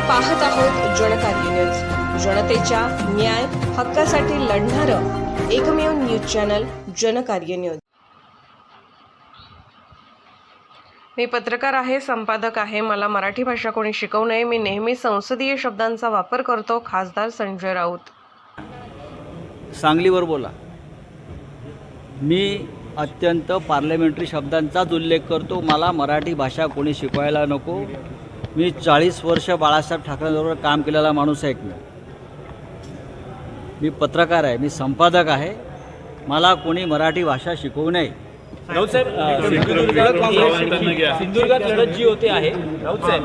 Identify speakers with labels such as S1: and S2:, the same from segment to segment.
S1: पाहत आहोत जनकार्य न्यूज, जनतेच्या न्याय हक्कासाठी लढणारं एकमेव न्यूज चॅनल जनकार्य न्यूज। मी पत्रकार आहे, संपादक आहे। मला मराठी भाषा कोणी शिकवू नये। मी नेहमी संसदीय शब्दांचा वापर करतो। खासदार संजय राऊत।
S2: सांगलीवर बोला। मी अत्यंत पार्लमेंटरी शब्दांचाच उल्लेख करतो। मला मराठी भाषा कोणी शिकवायला नको। मी 40 वर्ष बाळासाहेब ठाकरेंबरोबर काम केलेला माणूस आहे। मी पत्रकार आहे, मी संपादक आहे। मला कोणी मराठी भाषा शिकवू नये।
S3: राऊत साहेब, सिंधुदुर्गात लढत जी होते आहे, राऊत साहेब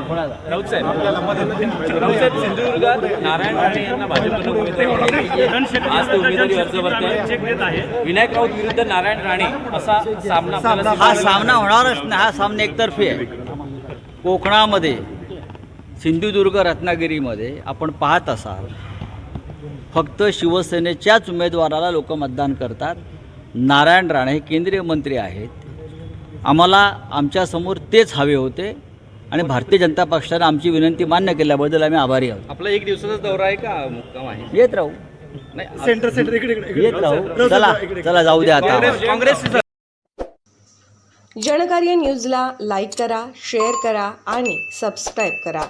S3: सिंधुदुर्गात नारायण राणे यांना भाजपकडून उमेदवारी आज ते उमेदवारी अर्ज भरते आहे। विनायक राऊत विरुद्ध नारायण राणे असा सामना
S2: हा सामना होणारच नाही। हा सामना एकतर्फी आहे। कोकणामध्ये सिंधुदुर्ग रत्नागिरीमध्ये आपण पाहत असाल, फक्त शिवसेनेच्याच उमेदवाराला लोक मतदान करतात। नारायण राणे हे केंद्रीय मंत्री आहेत। आम्हाला आमच्यासमोर तेच हवे होते आणि भारतीय जनता पक्षाने आमची विनंती मान्य केल्याबद्दल आम्ही आभारी आहोत।
S3: आपला एक दिवसाचा दौरा आहे का मुक्काम आहे?
S2: येत राहू,
S4: सेंटर इकडे
S2: येत राहू। चला जाऊ द्या आता।
S3: काँग्रेस
S1: जनकार्य न्यूजला लाईक करा, शेअर करा आणि सबस्क्राईब करा।